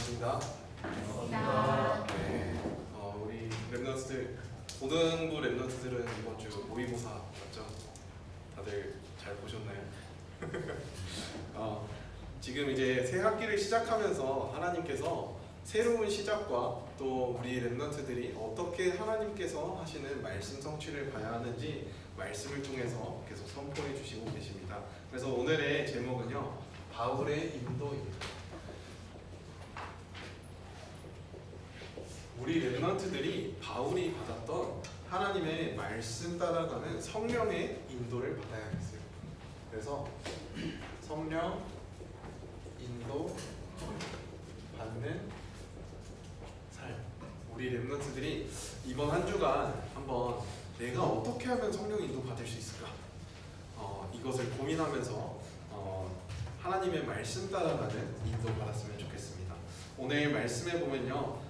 반갑습니다. 반갑습니다. 네, 우리 랩넌트들, 고등부 랩넌트들은 이번 주 모의고사 맞죠? 다들 잘 보셨나요? 지금 이제 새 학기를 시작하면서 하나님께서 새로운 시작과 또 우리 랩넌트들이 어떻게 하나님께서 하시는 말씀 성취를 봐야 하는지 말씀을 통해서 계속 선포해 주시고 계십니다. 그래서 오늘의 제목은요, 바울의 인도입니다. 우리 랩넌트들이 바울이 받았던 하나님의 말씀 따라가는 성령의 인도를 받아야겠어요. 그래서 성령 인도 받는 삶. 우리 랩넌트들이 이번 한 주간 한번 내가 어떻게 하면 성령 인도 받을 수 있을까? 이것을 고민하면서 하나님의 말씀 따라가는 인도 받았으면 좋겠습니다. 오늘 말씀에 보면요,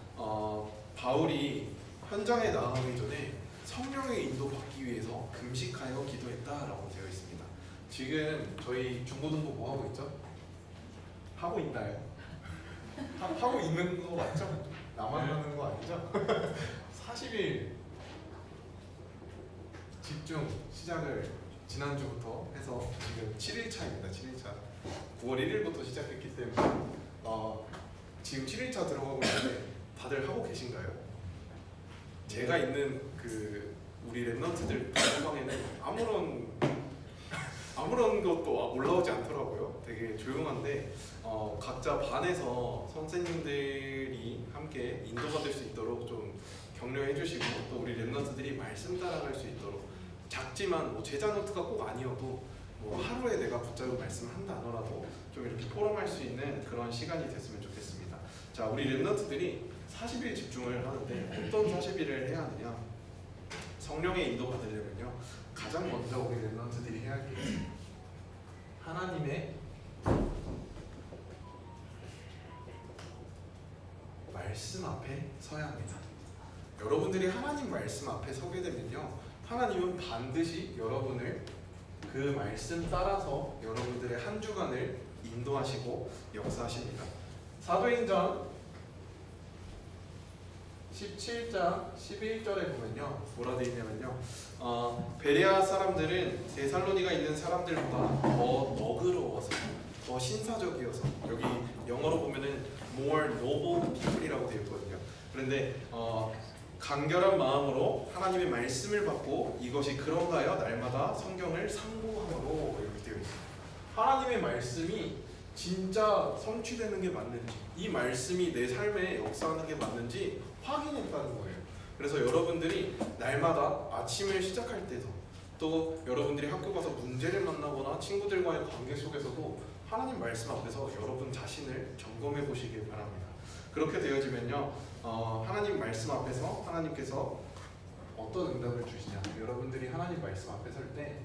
바울이 현장에 나가기 전에 성령의 인도 받기 위해서 금식하여 기도했다라고 되어 있습니다. 지금 저희 중고등부 뭐 하고 있죠? 하고 있나요? 하고 있는 거 맞죠? 나만 하는 거 아니죠? 40일 집중 시작을 지난주부터 해서 지금 7일차입니다. 7일차 9월 1일부터 시작했기 때문에 지금 7일차 들어가고 있는데 다들 하고 계신가요? 제가 있는 그 우리 랩넌트들 단방에는 아무런 것도 올라오지 않더라고요. 되게 조용한데 각자 반에서 선생님들이 함께 인도받을 수 있도록 좀 격려해 주시고, 또 우리 랩넌트들이 말씀 따라갈 수 있도록 작지만 뭐 제자 노트가 꼭 아니어도 뭐 하루에 내가 붙잡은 말씀 한 단어라도 좀 이렇게 포럼할 수 있는 그런 시간이 됐으면 좋겠습니다. 자, 우리 랩넌트들이 40일 집중을 하는데 어떤 40일을 해야 하느냐? 성령의 인도 받으려면요, 가장 먼저 우리 랩넌트들이 해야 할 게 하나님의 말씀 앞에 서야 합니다. 여러분들이 하나님 말씀 앞에 서게 되면요, 하나님은 반드시 여러분을 그 말씀 따라서 여러분들의 한 주간을 인도하시고 역사하십니다. 사도행전 17장 11절에 보면요, 뭐라 되어 있냐면요, 베레아 사람들은 데살로니가 있는 사람들보다 더 너그러워서, 더 신사적이어서, 여기 영어로 보면은 more noble people이라고 되어 있거든요. 그런데 간결한 마음으로 하나님의 말씀을 받고 이것이 그런가요? 날마다 성경을 상고함으로 이렇게 되어 있습니다. 하나님의 말씀이 진짜 성취되는 게 맞는지, 이 말씀이 내 삶에 역사하는 게 맞는지 확인했다는 거예요. 그래서 여러분들이 날마다 아침을 시작할 때도, 또 여러분들이 학교 가서 문제를 만나거나 친구들과의 관계 속에서도 하나님 말씀 앞에서 여러분 자신을 점검해 보시길 바랍니다. 그렇게 되어지면요, 하나님 말씀 앞에서 하나님께서 어떤 응답을 주시냐, 여러분들이 하나님 말씀 앞에 설 때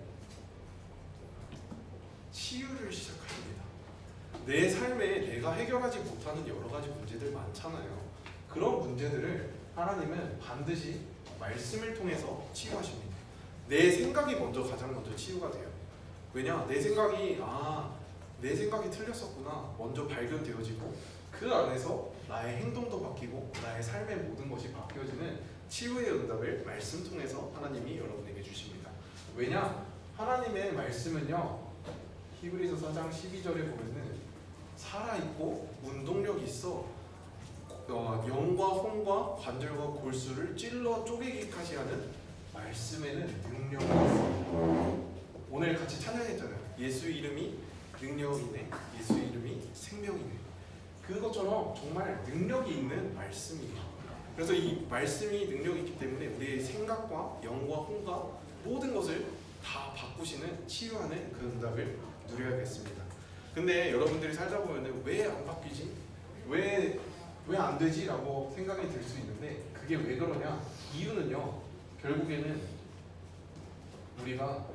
치유를 시작하십니다. 내 삶에 내가 해결하지 못하는 여러 가지 문제들 많잖아요. 그런 문제들을 하나님은 반드시 말씀을 통해서 치유하십니다. 내 생각이 가장 먼저 치유가 돼요. 왜냐? 내 생각이 틀렸었구나 먼저 발견되어지고, 그 안에서 나의 행동도 바뀌고 나의 삶의 모든 것이 바뀌어지는 치유의 응답을 말씀 통해서 하나님이 여러분에게 주십니다. 왜냐? 하나님의 말씀은요, 히브리서 4장 12절에 보면은 살아있고 운동력이 있어 영과 혼과 관절과 골수를 찔러 쪼개기까지 하는 말씀에는 능력이 있습니다. 오늘 같이 찬양했잖아요. 예수 이름이 능력이네, 예수 이름이 생명이네. 그것처럼 정말 능력이 있는 말씀이에요. 그래서 이 말씀이 능력이 있기 때문에 우리의 생각과 영과 혼과 모든 것을 다 바꾸시는, 치유하는 그 응답을 누려야겠습니다. 근데 여러분들이 살다 보면 왜 안 바뀌지? 왜 안 되지? 라고 생각이 들 수 있는데, 그게 왜 그러냐? 이유는요, 결국에는 우리가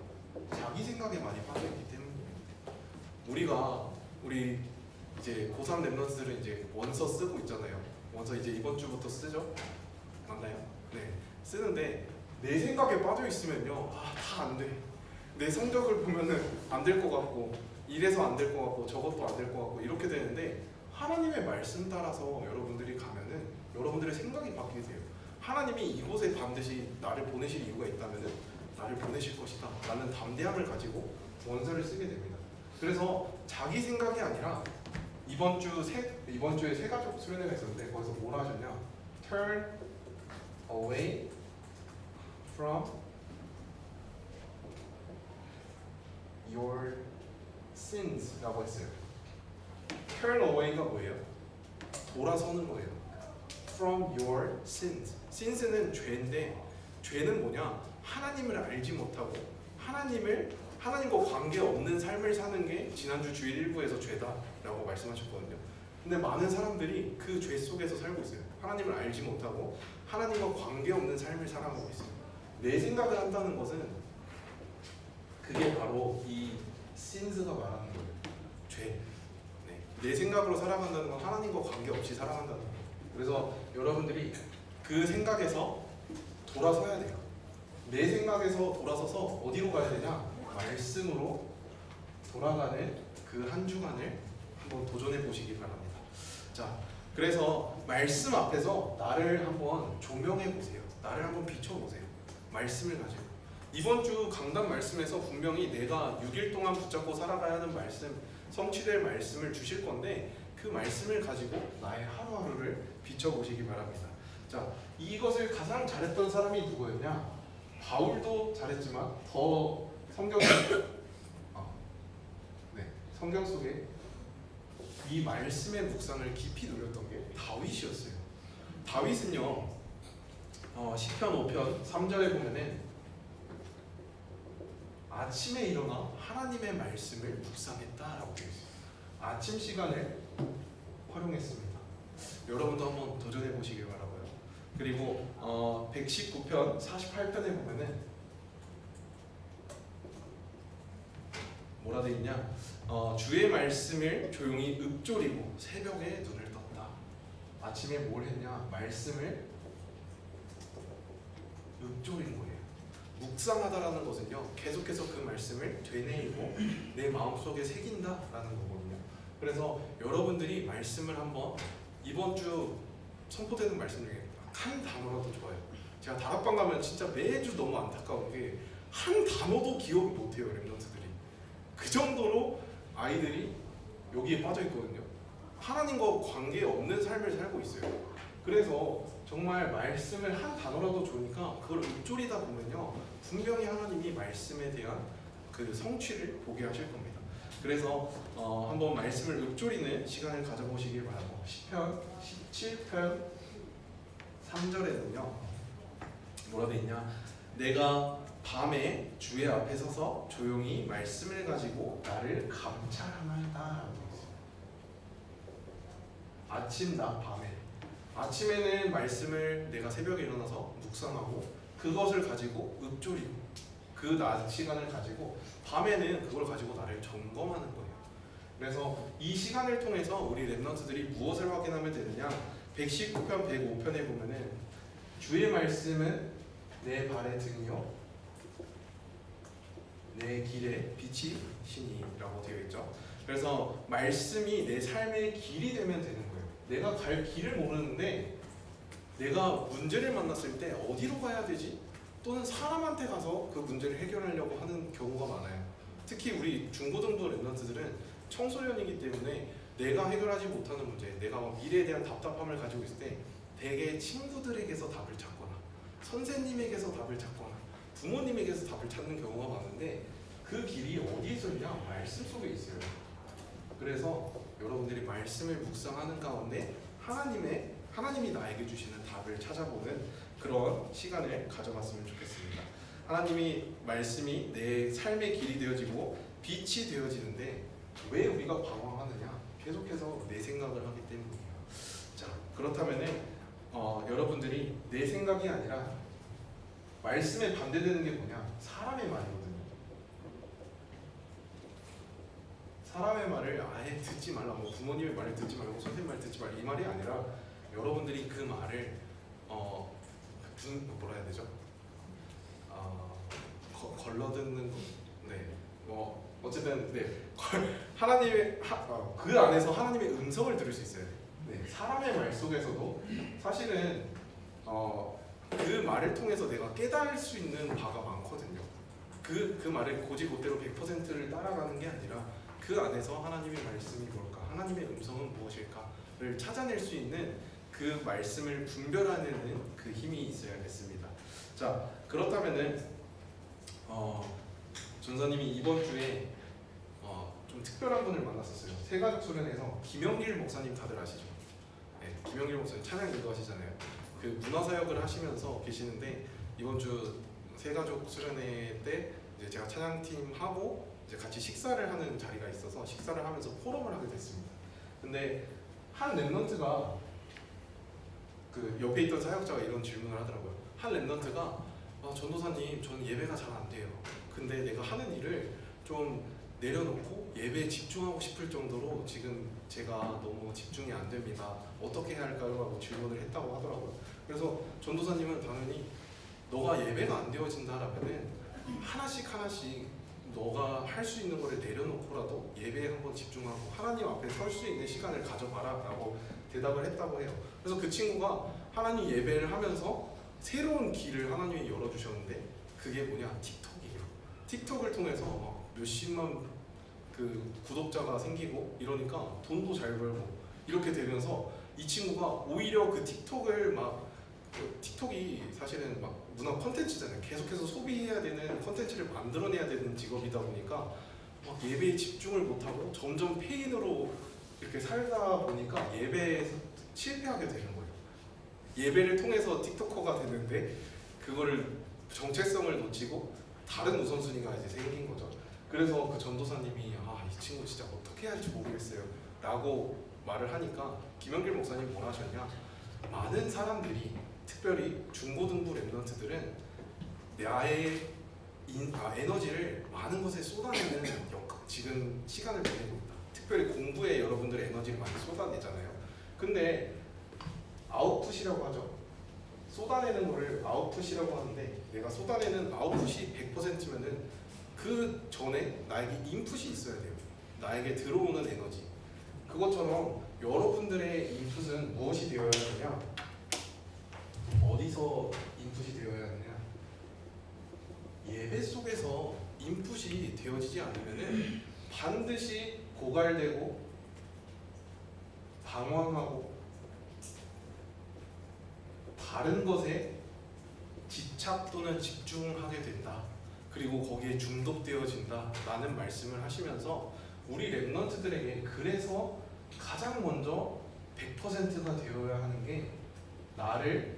자기 생각에 많이 빠져있기 때문입니다. 우리 이제 고3 랩넌트들은 이제 원서 쓰고 있잖아요. 원서 이제 이번 주부터 쓰죠? 맞나요? 네, 쓰는데 내 생각에 빠져 있으면요, 다 안 돼. 내 성적을 보면은 안 될 것 같고, 이래서 안 될 것 같고, 저것도 안 될 것 같고, 이렇게 되는데 하나님의 말씀 따라서 여러분들이 가면은 여러분들의 생각이 바뀌게 돼요. 하나님이 이곳에 반드시 나를 보내실 이유가 있다면은 나를 보내실 것이다 라는 담대함을 가지고 원서를 쓰게 됩니다. 그래서 자기 생각이 아니라 이번 주에 세 가족 수련회가 있었는데 거기서 뭐라 하셨냐? Turn away from your sins라고 했어요. Turn away가 뭐예요? 돌아서는 거예요. From your sins. sins는 죄인데 죄는 뭐냐? 하나님을 알지 못하고 하나님과 관계 없는 삶을 사는 게 지난주 주일 1부에서 죄다라고 말씀하셨거든요. 근데 많은 사람들이 그 죄 속에서 살고 있어요. 하나님을 알지 못하고 하나님과 관계 없는 삶을 살아가고 있어요. 내 생각을 한다는 것은 그게 바로 이 sins가 말하는 거예요. 죄. 네. 내 생각으로 살아간다는 건 하나님과 관계 없이 살아간다는 거예요. 그래서 여러분들이 그 생각에서 돌아서야 돼요. 내 생각에서 돌아서서 어디로 가야 되냐? 말씀으로 돌아가는 그 한 주간을 한번 도전해 보시기 바랍니다. 자, 그래서 말씀 앞에서 나를 한번 조명해 보세요. 나를 한번 비춰 보세요. 말씀을 가지고 이번 주 강단 말씀에서 분명히 내가 6일 동안 붙잡고 살아가야 하는 말씀, 성취될 말씀을 주실 건데 그 말씀을 가지고 나의 하루하루를 비춰 보시기 바랍니다. 자, 이것을 가장 잘했던 사람이 누구였냐? 바울도 잘했지만 더 성경 속에 이 말씀의 묵상을 깊이 누렸던 게 다윗이었어요. 다윗은요, 시편 5편 3절에 보면은 아침에 일어나 하나님의 말씀을 묵상했다라고 되어 있어요. 아침 시간을 활용했습니다. 여러분도 한번 도전해 보시길 바라고요. 그리고 119편 48편에 보면은 뭐라 돼 있냐? 주의 말씀을 조용히 읊조리고 새벽에 눈을 떴다. 아침에 뭘 했냐? 말씀을 읊조린 거예요. 묵상하다라는 것은요, 계속해서 그 말씀을 되뇌이고 내 마음속에 새긴다라는 거거든요. 그래서 여러분들이 말씀을 한번 이번 주 선포되는 말씀 중에 한 단어라도 좋아요. 제가 다락방 가면 진짜 매주 너무 안타까운 게 한 단어도 기억을 못해요, 랩런트들이. 그 정도로 아이들이 여기에 빠져 있거든요. 하나님과 관계 없는 삶을 살고 있어요. 그래서 정말 말씀을 한 단어라도 좋으니까 그걸 읊조리다 보면요, 분명히 하나님이 말씀에 대한 그 성취를 보게 하실 겁니다. 그래서 한번 말씀을 읊조리는 시간을 가져보시길 바라고, 시편 17편 3절에는요 뭐라 돼 있냐? 내가 밤에 주의 앞에 서서 조용히 말씀을 가지고 나를 감찰하나이다. 아침, 낮, 밤에. 아침에는 말씀을 내가 새벽에 일어나서 묵상하고 그것을 가지고 읊조리고 그 낮 시간을 가지고 밤에는 그걸 가지고 나를 점검하는 거예요. 그래서 이 시간을 통해서 우리 랩런트들이 무엇을 확인하면 되느냐? 119편 105편에 보면은 주의 말씀은 내 발의 등이요 내 길의 빛이시니라고 되어 있죠. 그래서 말씀이 내 삶의 길이 되면 되는 거예요. 내가 갈 길을 모르는데 내가 문제를 만났을 때 어디로 가야 되지? 또는 사람한테 가서 그 문제를 해결하려고 하는 경우가 많아요. 특히 우리 중고등부 랩런트들은 청소년이기 때문에 내가 해결하지 못하는 문제, 내가 미래에 대한 답답함을 가지고 있을 때 대개 친구들에게서 답을 찾거나 선생님에게서 답을 찾거나 부모님에게서 답을 찾는 경우가 많은데 그 길이 어디에 있냐? 말씀 속에 있어요. 그래서 여러분들이 말씀을 묵상하는 가운데 하나님이 나에게 주시는 답을 찾아보는 그런 시간을 가져봤으면 좋겠습니다. 하나님이 말씀이 내 삶의 길이 되어지고 빛이 되어지는데 왜 우리가 방황하느냐? 계속해서 내 생각을 하기 때문이에요. 자, 그렇다면은 여러분들이 내 생각이 아니라 말씀에 반대되는 게 뭐냐? 사람의 말이거든요. 사람의 말을 아예 듣지 말라, 뭐 부모님의 말을 듣지 말고 선생님 말을 듣지 말라 이 말이 아니라 여러분들이 그 말을 뭐라 해야 되죠? 걸러듣는 거, 네, 어쨌든 네 하나님의 그 안에서 하나님의 음성을 들을 수 있어야 돼. 네, 사람의 말 속에서도 사실은 그 말을 통해서 내가 깨달을 수 있는 바가 많거든요. 그 말을 고지고대로 100%를 따라가는 게 아니라 그 안에서 하나님의 말씀이 뭘까, 하나님의 음성은 무엇일까를 찾아낼 수 있는 그 말씀을 분별하는 그 힘이 있어야겠습니다. 자, 그렇다면은 전사님이 이번 주에 좀 특별한 분을 만났었어요. 새가족 수련회에서 김영길 목사님 다들 아시죠? 네, 김영길 목사님 찬양 인도하시잖아요. 그 문화사역을 하시면서 계시는데 이번 주 새가족 수련회 때 이제 제가 찬양팀 하고 이제 같이 식사를 하는 자리가 있어서 식사를 하면서 포럼을 하게 됐습니다. 근데 한 랩런트가 그 옆에 있던 사역자가 이런 질문을 하더라고요. 한 랩런트가 전도사님, 저는 예배가 잘 안 돼요. 근데 내가 하는 일을 좀 내려놓고 예배에 집중하고 싶을 정도로 지금 제가 너무 집중이 안 됩니다. 어떻게 해야 할까요? 라고 질문을 했다고 하더라고요. 그래서 전도사님은 당연히 너가 예배가 안 되어진다라면은 하나씩 너가 할 수 있는 거를 내려놓고라도 예배에 한번 집중하고 하나님 앞에 설 수 있는 시간을 가져봐라 라고 대답을 했다고 해요. 그래서 그 친구가 하나님 예배를 하면서 새로운 길을 하나님이 열어주셨는데 그게 뭐냐? 틱톡이에요. 틱톡을 통해서 막 몇십만 그 구독자가 생기고 이러니까 돈도 잘 벌고 이렇게 되면서 이 친구가 오히려 그 틱톡을 틱톡이 사실은 막 문화 콘텐츠잖아요. 계속해서 소비해야 되는 콘텐츠를 만들어내야 되는 직업이다 보니까 막 예배에 집중을 못하고 점점 페인으로 이렇게 살다 보니까 예배에서 실패하게 되는 거예요. 예배를 통해서 틱토커가 되는데 그거를 정체성을 놓치고 다른 우선순위가 이제 생긴 거죠. 그래서 그 전도사님이 이 친구 진짜 어떻게 해야 할지 모르겠어요 라고 말을 하니까 김영길 목사님 뭐라 하셨냐, 많은 사람들이 특별히 중고등부 랩런트들은 나의 에너지를 많은 것에 쏟아내는 지금 시간을 보내고 있다. 특별히 공부에 여러분들의 에너지를 많이 쏟아내잖아요. 근데 아웃풋이라고 하죠. 쏟아내는 거를 아웃풋이라고 하는데 내가 쏟아내는 아웃풋이 100%면은 그 전에 나에게 인풋이 있어야 돼요. 나에게 들어오는 에너지. 그것처럼 여러분들의 인풋은 무엇이 되어야 하느냐? 어디서 인풋이 되어야 하느냐? 예배 속에서 인풋이 되어지지 않으면은 반드시 고갈되고 방황하고 다른 것에 집착 또는 집중하게 된다. 그리고 거기에 중독되어진다 라는 말씀을 하시면서 우리 랩런트들에게 그래서 가장 먼저 100%가 되어야 하는 게 나를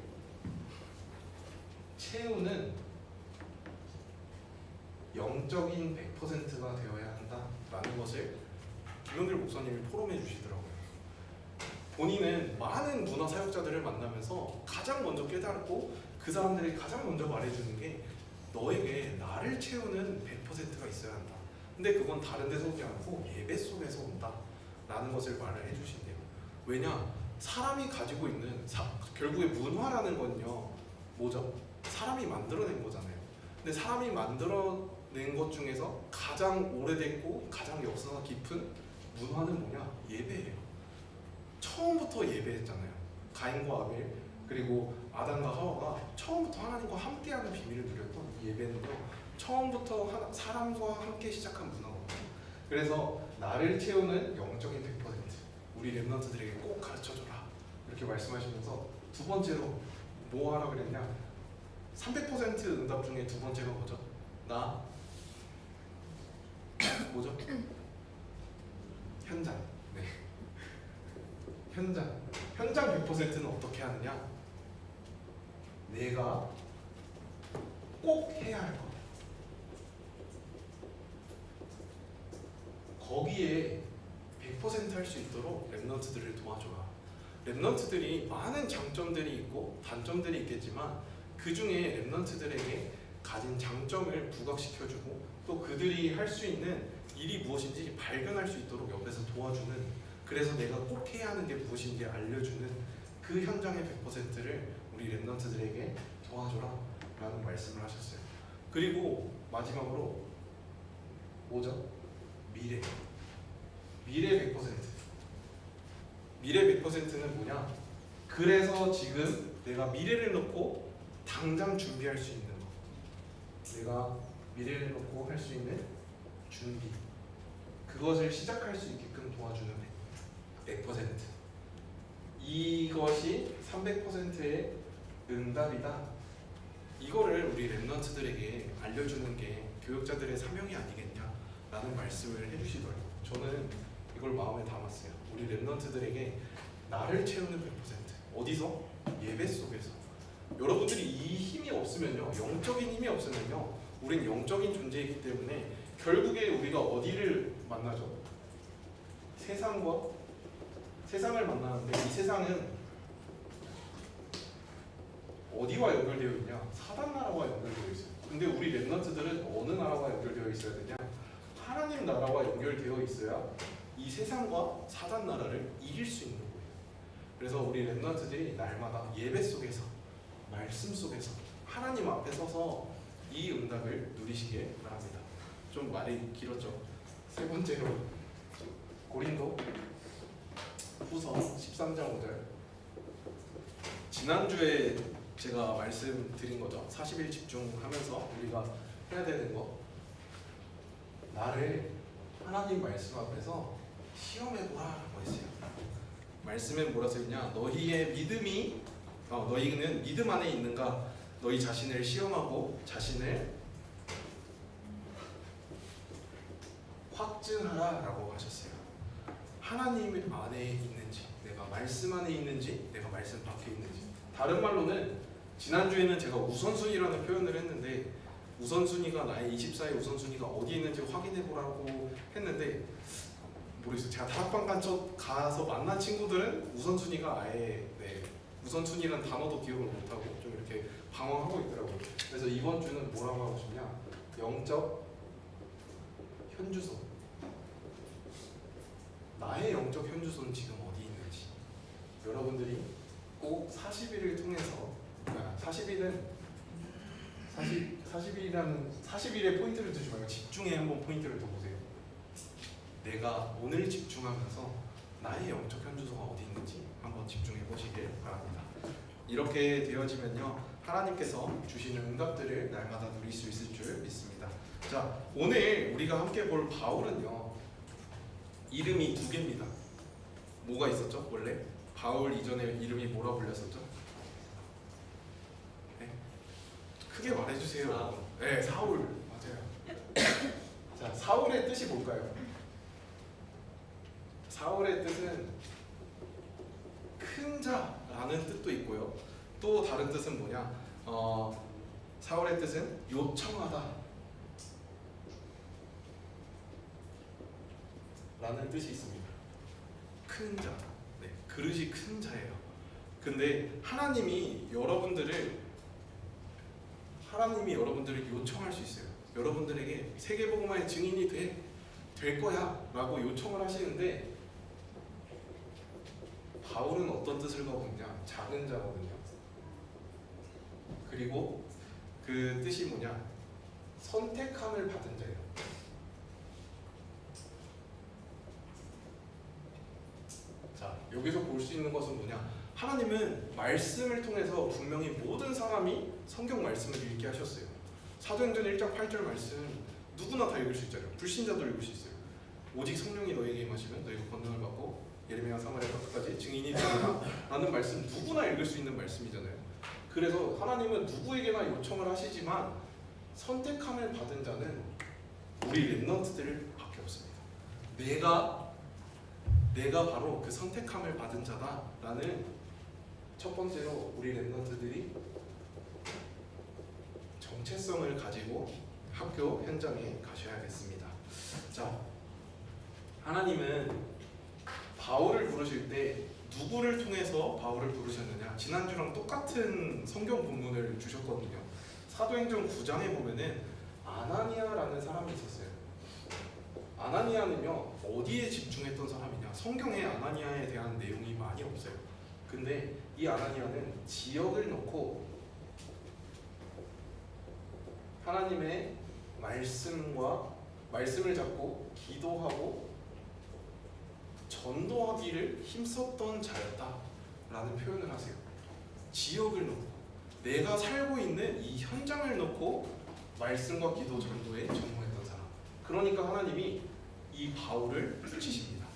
채우는 영적인 100%가 되어야 한다라는 것을 김영길 목사님이 포럼해 주시더라고요. 본인은 많은 문화 사역자들을 만나면서 가장 먼저 깨닫고 그 사람들이 가장 먼저 말해주는 게 너에게 나를 채우는 100%가 있어야 한다. 근데 그건 다른 데서 오지 않고 예배 속에서 온다 라는 것을 말을 해주신대요. 왜냐? 사람이 가지고 있는 결국에 문화라는 건요 뭐죠? 사람이 만들어낸 거잖아요. 근데 사람이 만들어낸 것 중에서 가장 오래됐고 가장 역사가 깊은 문화는 뭐냐? 예배예요. 처음부터 예배했잖아요. 가인과 아벨 그리고 아담과 하와가 처음부터 하나님과 함께하는 비밀을 누렸던 이 예배는요 처음부터 사람과 함께 시작한 문화거든요. 그래서 나를 채우는 영적인 100% 우리 랩런트들에게 꼭 가르쳐줘라 이렇게 말씀하시면서 두 번째로 뭐 하라 그랬냐, 300% 응답 중에 두 번째가 뭐죠? 뭐죠? 현장. 네. 현장 100%는 어떻게 하느냐? 내가 꼭 해야 할 것. 거기에 100% 할 수 있도록 랩런트들을 도와줘라. 랩런트들이 많은 장점들이 있고 단점들이 있겠지만 그 중에 랩런트들에게 가진 장점을 부각시켜주고 또 그들이 할 수 있는 일이 무엇인지 발견할 수 있도록 옆에서 도와주는, 그래서 내가 꼭 해야 하는 게 무엇인지 알려주는 그 현장의 100%를 우리 랩런트들에게 도와줘라 라는 말씀을 하셨어요. 그리고 마지막으로 뭐죠? 미래. 미래 100%. 미래 100%는 뭐냐? 그래서 지금 내가 미래를 놓고 당장 준비할 수 있는 거. 내가 미래를 놓고 할 수 있는 준비. 그것을 시작할 수 있게끔 도와주는 100%. 이것이 300%의 응답이다. 이거를 우리 랩런트들에게 알려주는 게 교육자들의 사명이 아니겠냐라는 말씀을 해주시더라고요. 저는 이걸 마음에 담았어요. 우리 랩런트들에게 나를 채우는 100%. 어디서? 예배 속에서. 여러분들이 이 힘이 없으면요, 영적인 힘이 없으면요, 우린 영적인 존재이기 때문에 결국에 우리가 어디를 만나죠? 세상을 만나는데 이 세상은 어디와 연결되어 있냐? 사단 나라와 연결되어 있어요. 근데 우리 랩런트들은 어느 나라와 연결되어 있어야 되냐? 하나님 나라와 연결되어 있어야 이 세상과 사단 나라를 이길 수 있는 거예요. 그래서 우리 랩런트들이 날마다 예배 속에서, 말씀 속에서 하나님 앞에 서서 이 응답을 누리시길 바랍니다. 좀 말이 길었죠? 세 번째로 고린도 후서 13장 5절. 지난주에 제가 말씀드린 거죠. 40일 집중하면서 우리가 해야 되는 거. 나를 하나님 말씀 앞에서 시험해보라라고 했어요. 말씀에 뭐라 써있냐? 너희의 믿음이 너희는 믿음 안에 있는가? 너희 자신을 시험하고 자신을 확증하라라고 하셨어요. 하나님 안에 있는지, 내가 말씀 안에 있는지, 내가 말씀 밖에 있는지. 다른 말로는 지난주에는 제가 우선순위라는 표현을 했는데 우선순위가 나의 24의 우선순위가 어디에 있는지 확인해보라고 했는데 모르겠어요. 제가 다락방 가서 만난 친구들은 우선순위가 아예 우선순위라는 단어도 기억을 못하고 좀 이렇게 방황하고 있더라고요. 그래서 이번 주는 뭐라고 하고 싶냐? 영적 현주소. 나의 영적 현주소는 지금 어디 있는지 여러분들이 꼭 40일을 통해서 40일의 포인트를 두지 말고 집중에 한번 포인트를 둬보세요. 내가 오늘 집중하면서 나의 영적 현주소가 어디 있는지 한번 집중해 보시길 바랍니다. 이렇게 되어지면요, 하나님께서 주시는 응답들을 날마다 누릴 수 있을 줄 믿습니다. 자, 오늘 우리가 함께 볼 바울은요, 이름이 두 개입니다. 뭐가 있었죠? 원래 바울 이전에 이름이 뭐라 불렸었죠? 네? 크게 말해주세요. 네, 사울. 맞아요. 자, 사울의 뜻이 뭘까요? 사울의 뜻은 큰 자라는 뜻도 있고요. 또 다른 뜻은 뭐냐? 사울의 뜻은 요청하다 라는 뜻이 있습니다. 큰 자. 네, 그릇이 큰 자예요. 근데 하나님이 여러분들을 요청할 수 있어요. 여러분들에게 세계복음화의 증인이 될 거야 라고 요청을 하시는데 바울은 어떤 뜻을 갖고 있냐? 작은 자거든요. 그리고 그 뜻이 뭐냐? 선택함을 받은 자예요. 자, 여기서 볼 수 있는 것은 뭐냐? 하나님은 말씀을 통해서 분명히 모든 사람이 성경 말씀을 읽게 하셨어요. 사도행전 1장 8절 말씀 누구나 다 읽을 수 있잖아요. 불신자도 읽을 수 있어요. 오직 성령이 너에게 임하시면 너희가 권능을 받고 예레미야 사마리아 끝까지 증인이 되리라 라는 말씀 누구나 읽을 수 있는 말씀이잖아요. 그래서 하나님은 누구에게나 요청을 하시지만 선택함을 받은 자는 우리 랩런트들 밖에 없습니다. 내가 바로 그 선택함을 받은 자다라는 첫 번째로 우리 랩런트들이 정체성을 가지고 학교 현장에 가셔야겠습니다. 자, 하나님은 바울을 부르실 때 누구를 통해서 바울을 부르셨느냐? 지난주랑 똑같은 성경 본문을 주셨거든요. 사도행전 9장에 보면은 아나니아라는 사람이 있었어요. 아나니아는요, 어디에 집중했던 사람이냐? 성경에 아나니아에 대한 내용이 많이 없어요. 근데 이 아나니아는 지역을 놓고 하나님의 말씀과 말씀을 잡고 기도하고 전도하기를 힘썼던 자였다라는 표현을 하세요. 지역을 놓고 내가 살고 있는 이 현장을 놓고 말씀과 기도 전도에 전무했던 사람. 그러니까 하나님이 이 바울을 붙이십니다.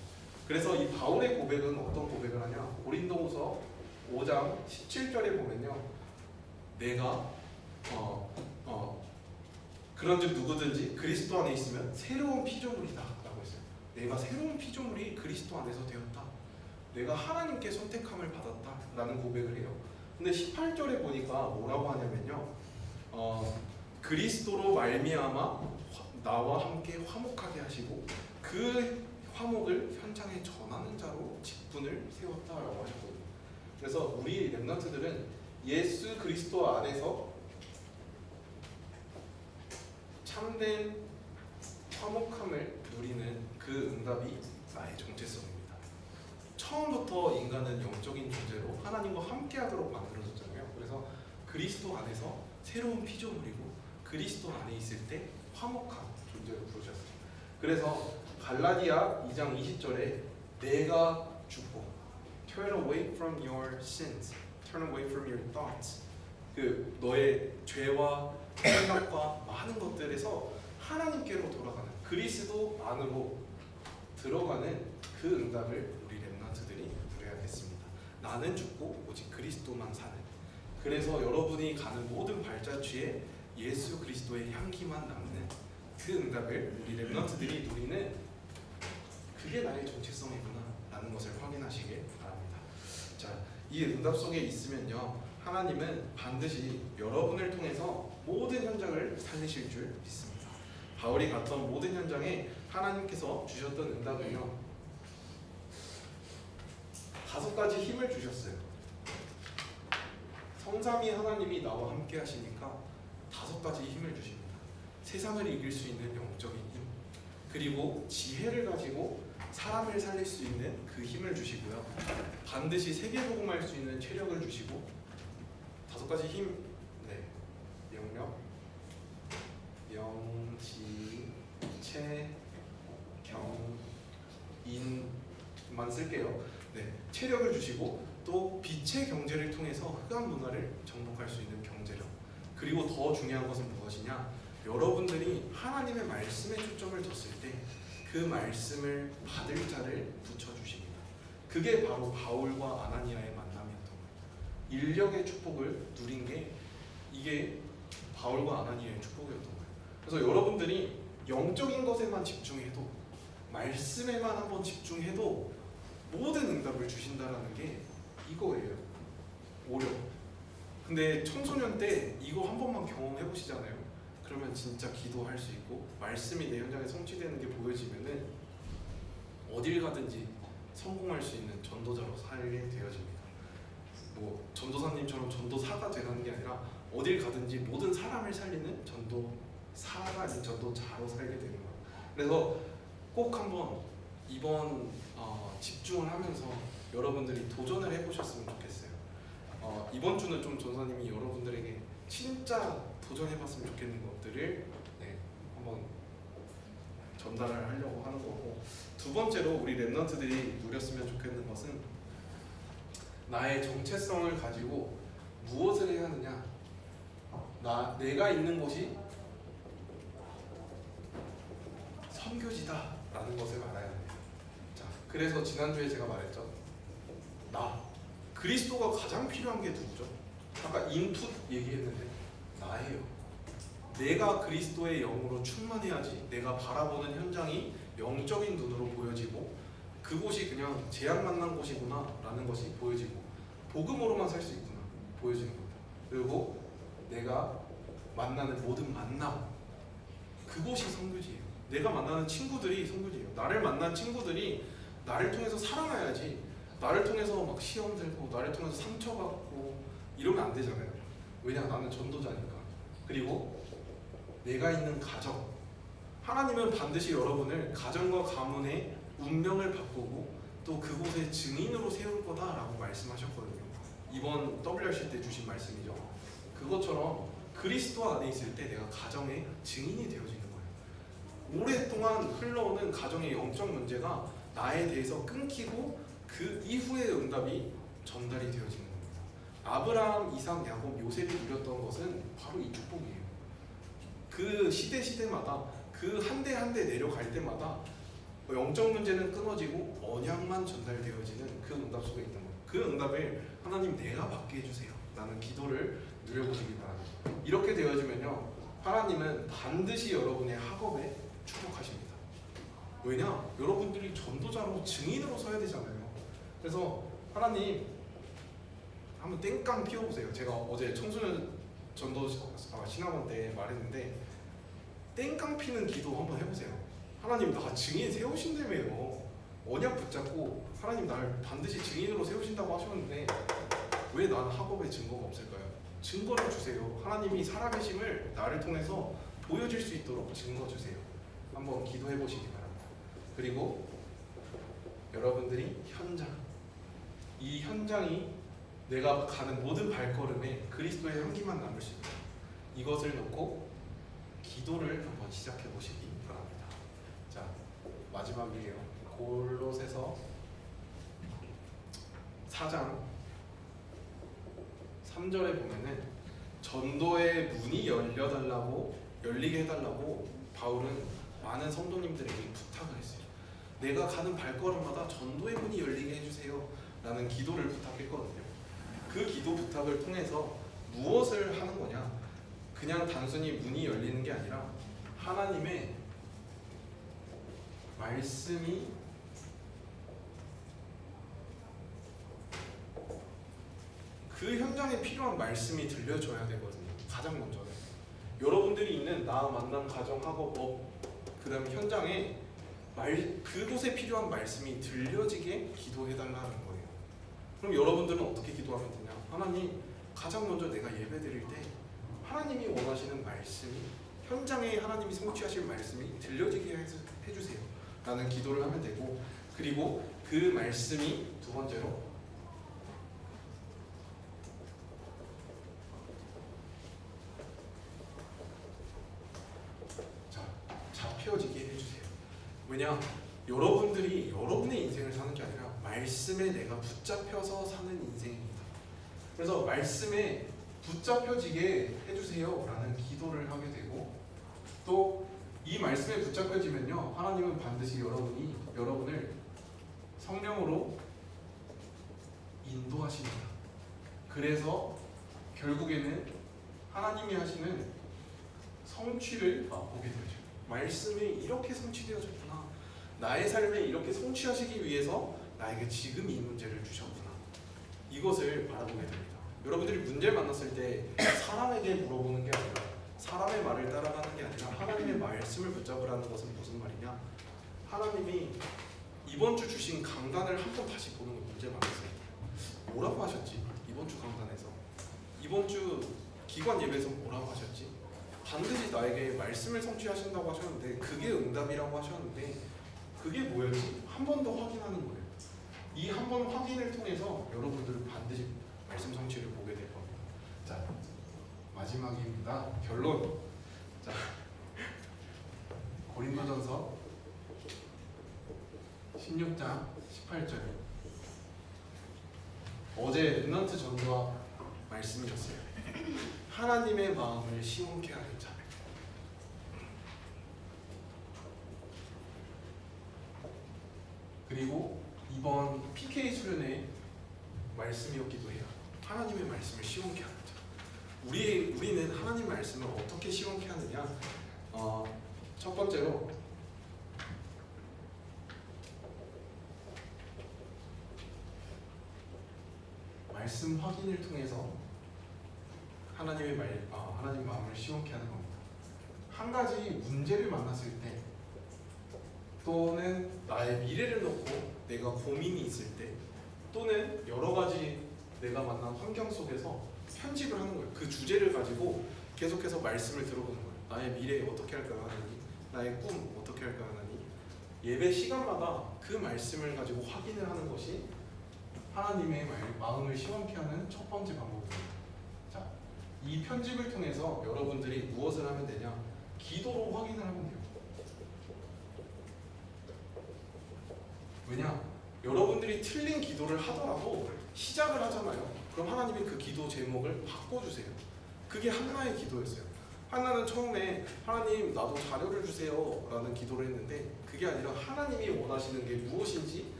그래서 이 바울의 고백은 어떤 고백을 하냐? 고린도후서 5장 17절에 보면요, 내가 그런즉 누구든지 그리스도 안에 있으면 새로운 피조물이다 라고 했어요. 내가 새로운 피조물이 그리스도 안에서 되었다. 내가 하나님께 선택함을 받았다 라는 고백을 해요. 근데 18절에 보니까 뭐라고 하냐면요, 그리스도로 말미암아 나와 함께 화목하게 하시고 그 화목을 현장에 전하는 자로 직분을 세웠다라고 하셨거든요. 그래서 우리 렘넌트들은 예수 그리스도 안에서 참된 화목함을 누리는 그 응답이 나의 정체성입니다. 처음부터 인간은 영적인 존재로 하나님과 함께하도록 만들어졌잖아요. 그래서 그리스도 안에서 새로운 피조물이고 그리스도 안에 있을 때 화목한 존재로 부르셨어요. 그래서 갈라디아 2장 20절에 내가 죽고 turn away from your sins, turn away from your thoughts, 그 너의 죄와 생각과 많은 것들에서 하나님께로 돌아가는 그리스도 안으로 들어가는 그 응답을 우리 렘넌트들이 누려야겠습니다. 나는 죽고 오직 그리스도만 사는. 그래서 여러분이 가는 모든 발자취에 예수 그리스도의 향기만 남는 그 응답을 우리 렘넌트들이 누리는, 그게 나의 정체성이구나 라는 것을 확인하시길 바랍니다. 자, 이 응답 속에 있으면요, 하나님은 반드시 여러분을 통해서 모든 현장을 살리실 줄 믿습니다. 바울이 갔던 모든 현장에 하나님께서 주셨던 응답은요, 5가지 힘을 주셨어요. 성삼위 하나님이 나와 함께 하시니까 5가지 힘을 주십니다. 세상을 이길 수 있는 영적인 힘, 그리고 지혜를 가지고 사람을 살릴 수 있는 그 힘을 주시고요, 반드시 세계복음할 수 있는 체력을 주시고, 5가지 힘, 영력, 영, 지, 체, 경, 인만 쓸게요. 체력을 주시고 또 빛의 경제를 통해서 흑암 문화를 정복할 수 있는 경제력, 그리고 더 중요한 것은 무엇이냐? 여러분들이 하나님의 말씀에 초점을 뒀을 때 그 말씀을 받을 자를 붙여주십니다. 그게 바로 바울과 아나니아의 만남이었던 거예요. 인력의 축복을 누린 게 이게 바울과 아나니아의 축복이었던 거예요. 그래서 여러분들이 영적인 것에만 집중해도, 말씀에만 한번 집중해도 모든 응답을 주신다라는 게 이거예요. 오력. 근데 청소년 때 이거 한 번만 경험해 보시잖아요. 그러면 진짜 기도할 수 있고 말씀이 내 현장에 성취되는 게 보여지면은 어딜 가든지 성공할 수 있는 전도자로 살게 되어집니다. 뭐 전도사님처럼 전도사가 되는 게 아니라 어딜 가든지 모든 사람을 살리는 전도사가 아닌 전도자로 살게 되는 거예요. 그래서 꼭 한번 이번 집중을 하면서 여러분들이 도전을 해보셨으면 좋겠어요. 이번 주는 좀 전사님이 여러분들에게 진짜 도전해봤으면 좋겠는 것들을 한번 전달을 하려고 하는 거고, 2번째로 우리 렘넌트들이 누렸으면 좋겠는 것은 나의 정체성을 가지고 무엇을 해야 하느냐, 내가 있는 곳이 선교지다 라는 것을 알아야 합니다. 자, 그래서 지난주에 제가 말했죠, 그리스도가 가장 필요한 게 누구죠? 아까 인풋 얘기했는데 나예요. 내가 그리스도의 영으로 충만해야지 내가 바라보는 현장이 영적인 눈으로 보여지고 그곳이 그냥 재앙 만난 곳이구나 라는 것이 보여지고 복음으로만 살 수 있구나 보여지는 겁니다. 그리고 내가 만나는 모든 만남, 그곳이 선교지예요. 내가 만나는 친구들이 선교지예요. 나를 만난 친구들이 나를 통해서 살아나야지, 나를 통해서 막 시험 들고 나를 통해서 상처받고 이러면 안 되잖아요. 왜냐, 나는 전도자니까. 그리고 내가 있는 가정, 하나님은 반드시 여러분을 가정과 가문의 운명을 바꾸고 또 그곳의 증인으로 세울 거다라고 말씀하셨거든요. 이번 WRC 때 주신 말씀이죠. 그것처럼 그리스도 안에 있을 때 내가 가정의 증인이 되어지는 거예요. 오랫동안 흘러오는 가정의 영적 문제가 나에 대해서 끊기고 그 이후의 응답이 전달이 되어지는 겁니다. 아브라함, 이삭, 야곱, 요셉이 누렸던 것은 바로 이 축복이에요. 그 시대마다 그 한 대 한 대 내려갈 때마다 영적 문제는 끊어지고 언약만 전달되어지는 그 응답 속에 있는 거예요. 그 응답을 하나님 내가 받게 해주세요 라는 기도를 누려보시기 바랍니다. 이렇게 되어지면요, 하나님은 반드시 여러분의 학업에 축복하십니다. 왜냐? 여러분들이 전도자로 증인으로 서야 되잖아요. 그래서 하나님 한번 땡깡 피워보세요. 제가 어제 청소년 전도 신학원 때 말했는데 땡깡 피는 기도 한번 해보세요. 하나님 나 증인 세우신다며요. 언약 붙잡고 하나님 날 반드시 증인으로 세우신다고 하셨는데 왜 나는 학업에 증거가 없을까요? 증거를 주세요. 하나님이 살아계심을 나를 통해서 보여줄 수 있도록 증거 주세요. 한번 기도해 보시기 바랍니다. 그리고 여러분들이 이 현장이 내가 가는 모든 발걸음에 그리스도의 향기만 남을 수 있다. 이것을 놓고 기도를 한번 시작해 보시기 바랍니다. 자, 마지막이에요. 골로새서 4장 3절에 보면은 전도의 문이 열리게 해달라고 바울은 많은 성도님들에게 부탁을 했어요. 내가 가는 발걸음마다 전도의 문이 열리게 해주세요 라는 기도를 부탁했거든요. 그 기도 부탁을 통해서 무엇을 하는 거냐? 그냥 단순히 문이 열리는 게 아니라 하나님의 말씀이 그 현장에 필요한 말씀이 들려줘야 되거든요. 가장 먼저는 여러분들이 있는 나 만남 가정 학업 그 다음 현장에 그곳에 필요한 말씀이 들려지게 기도해달라는 거예요. 그럼 여러분들은 어떻게 기도하면 되냐? 하나님, 가장 먼저 내가 예배 드릴 때 하나님이 원하시는 말씀이, 현장에 하나님이 성취하실 말씀이 들려지게 해주세요 라는 기도를 하면 되고, 그리고 그 말씀이 두 번째로 잡혀지게 해주세요. 왜냐? 여러분들이 여러분의 인생을 사는 게 아니라 말씀에 내가 붙잡혀서 사는 인생입니다. 그래서 말씀에 붙잡혀지게 해주세요 라는 기도를 하게 되고, 또 이 말씀에 붙잡혀지면요, 하나님은 반드시 여러분을 성령으로 인도하십니다. 그래서 결국에는 하나님이 하시는 성취를 보게 되죠. 말씀이 이렇게 성취되어졌구나, 나의 삶에 이렇게 성취하시기 위해서 나에게 지금 이 문제를 주셨구나, 이것을 바라보게 됩니다. 여러분들이 문제를 만났을 때 사람에게 물어보는 게 아니라, 사람의 말을 따라가는 게 아니라 하나님의 말씀을 붙잡으라는 것은 무슨 말이냐? 하나님이 이번 주 주신 강단을 한번 다시 보는 게 문제 많았어요. 뭐라고 하셨지? 이번 주 강단에서, 이번 주 기관 예배에서 뭐라고 하셨지? 반드시 나에게 말씀을 성취하신다고 하셨는데, 그게 응답이라고 하셨는데, 그게 뭐였지? 한 번 더 확인하는 거예요. 이 한 번 확인을 통해서 여러분들은 반드시 말씀 성취를 보게 될 겁니다. 자, 마지막입니다. 결론. 자, 고린도전서 16장 18절. 어제 렘넌트 전도와 말씀이었어요. 하나님의 마음을 시원케 하는 자. 그리고 이번 PK 수련회 말씀이었기도 해요. 하나님의 말씀을 시원케 하는 자. 우리는 하나님 말씀을 어떻게 시원케 하느냐? 첫 번째로 말씀 확인을 통해서 하나님 마음을 시원케 하는 겁니다. 한 가지 문제를 만났을 때, 또는 나의 미래를 놓고 내가 고민이 있을 때, 또는 여러 가지 내가 만난 환경 속에서 편집을 하는 거예요. 그 주제를 가지고 계속해서 말씀을 들어보는 거예요. 나의 미래 어떻게 할까 하나님, 나의 꿈 어떻게 할까 하나님. 예배 시간마다 그 말씀을 가지고 확인을 하는 것이 하나님의 마음을 시원케 하는 첫 번째 방법입니다. 자, 이 편집을 통해서 여러분들이 무엇을 하면 되냐? 기도로 확인을 하면 돼요. 왜냐? 여러분들이 틀린 기도를 하더라도 시작을 하잖아요. 그럼 하나님이 그 기도 제목을 바꿔주세요. 그게 한나의 기도였어요. 한나는 처음에 하나님 나도 자녀를 주세요 라는 기도를 했는데 그게 아니라 하나님이 원하시는 게 무엇인지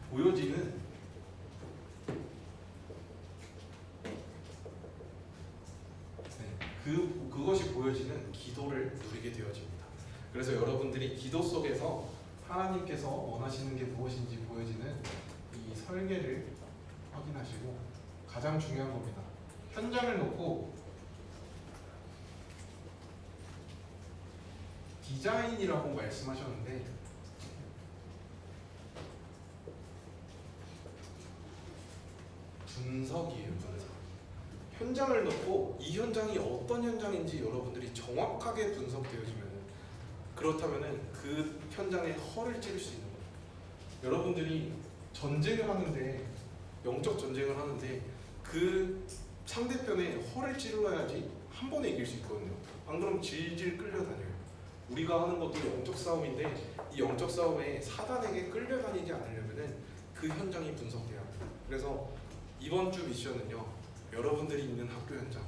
보여지는 그것이 보여지는 기도를 누리게 되어집니다. 그래서 여러분들이 기도 속에서 하나님께서 원하시는 게 무엇인지 보여지는 이 설계를 확인하시고 가장 중요한 겁니다. 현장을 놓고 디자인이라고 말씀하셨는데 분석이에요. 분석. 현장을 놓고 이 현장이 어떤 현장인지 여러분들이 정확하게 분석되어지면 그렇다면은 그 현장에 허를 찌를 수 있는 거예요. 여러분들이 전쟁을 하는데 영적 전쟁을 하는데 그 상대편에 허를 찔러야지 한 번에 이길 수 있거든요. 안 그러면 질질 끌려다녀요. 우리가 하는 것도 영적 싸움인데 이 영적 싸움에 사단에게 끌려다니지 않으려면은 그 현장이 분석돼야 합니다. 그래서 이번 주 미션은요. 여러분들이 있는 학교 현장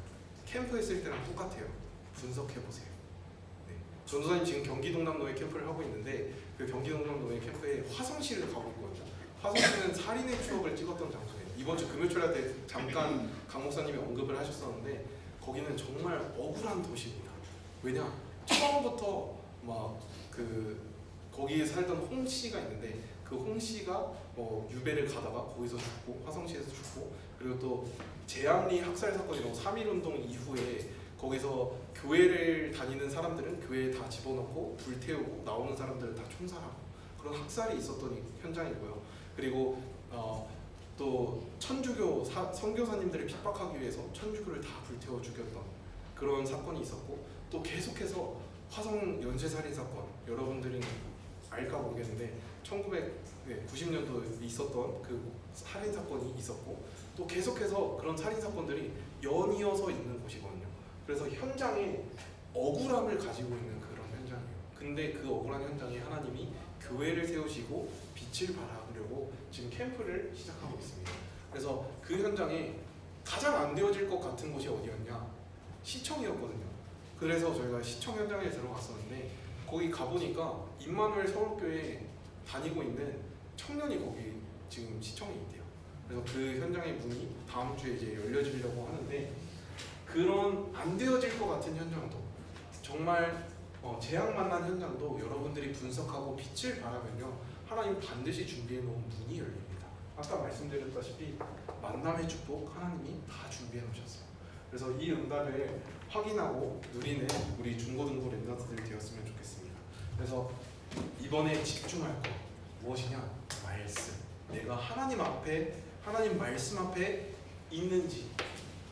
캠프 했을 때랑 똑같아요. 분석해 보세요. 네. 전도사님 지금 경기동남로에 캠프를 하고 있는데 그 경기동남로의 캠프에 화성시를 가고 있거든요. 화성시는 살인의 추억을 찍었던 장소예요. 이번 주 금요일날 때 잠깐 강 목사님이 언급을 하셨었는데 거기는 정말 억울한 도시입니다. 왜냐? 처음부터 막 거기에 살던 홍 씨가 있는데 그 홍 씨가 유배를 가다가 거기서 죽고 화성시에서 죽고 그리고 또 제암리 학살 사건이라고 3.1운동 이후에 거기서 교회를 다니는 사람들은 교회에 다 집어넣고 불태우고 나오는 사람들은 다 총살하고 그런 학살이 있었던 현장이고요. 그리고 또 천주교 선교사님들을 핍박하기 위해서 천주교를 다 불태워 죽였던 그런 사건이 있었고 또 계속해서 화성 연쇄살인 사건 여러분들은 알까 모르겠는데 1990년도에 있었던 그 살인 사건이 있었고 또 계속해서 그런 살인 사건들이 연이어서 있는 곳이거든요. 그래서 현장에 억울함을 가지고 있는 그런 현장이에요. 근데 그 억울한 현장에 하나님이 교회를 세우시고 빛을 발하려고 지금 캠프를 시작하고 있습니다. 그래서 그 현장에 가장 안 되어질 것 같은 곳이 어디였냐? 시청이었거든요. 그래서 저희가 시청 현장에 들어갔었는데 거기 가보니까 임마누엘 서울교회 다니고 있는 청년이 거기 지금 시청에 있대요. 그래서 그 현장의 문이 다음 주에 이제 열려지려고 하는데 그런 안 되어질 것 같은 현장도 정말 재앙 만난 현장도 여러분들이 분석하고 빛을 발하면요 하나님 반드시 준비해 놓은 문이 열립니다. 아까 말씀드렸다시피 만남의 축복 하나님이 다 준비해 놓으셨어요. 그래서 이 응답을 확인하고 누리는 우리 중고등부 랩런트들이 되었으면 좋겠습니다. 그래서 이번에 집중할 거 무엇이냐? 말씀. 내가 하나님 앞에 하나님 말씀 앞에 있는지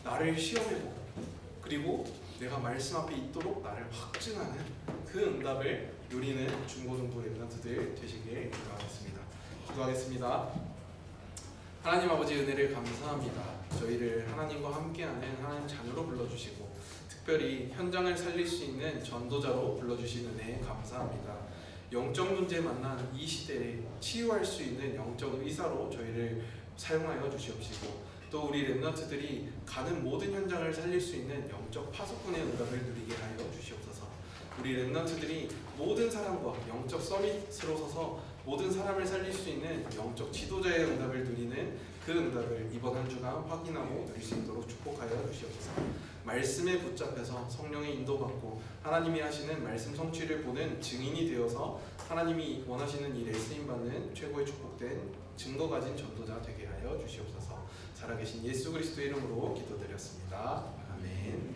나를 시험해보고 그리고 내가 말씀 앞에 있도록 나를 확증하는 그 응답을 누리는 중고등부 랩런트들 되시길 기도하겠습니다. 기도하겠습니다. 하나님 아버지 은혜를 감사합니다. 저희를 하나님과 함께하는 하나님 자녀로 불러주시고 특별히 현장을 살릴 수 있는 전도자로 불러주신 은혜 감사합니다. 영적 문제 만난 이 시대에 치유할 수 있는 영적 의사로 저희를 사용하여 주시옵시고 또 우리 랩런트들이 가는 모든 현장을 살릴 수 있는 영적 파수꾼의 응답을 누리게 하여 주시옵소서. 우리 랩런트들이 모든 사람과 영적 서밋으로 서서 모든 사람을 살릴 수 있는 영적 지도자의 응답을 누리는 그 응답을 이번 한 주간 확인하고 누릴 수 있도록 축복하여 주시옵소서. 말씀에 붙잡혀서 성령의 인도받고 하나님이 하시는 말씀 성취를 보는 증인이 되어서 하나님이 원하시는 일에 쓰임받는 최고의 축복된 증거 가진 전도자 되게 하여 주시옵소서. 살아계신 예수 그리스도의 이름으로 기도드렸습니다. 아멘.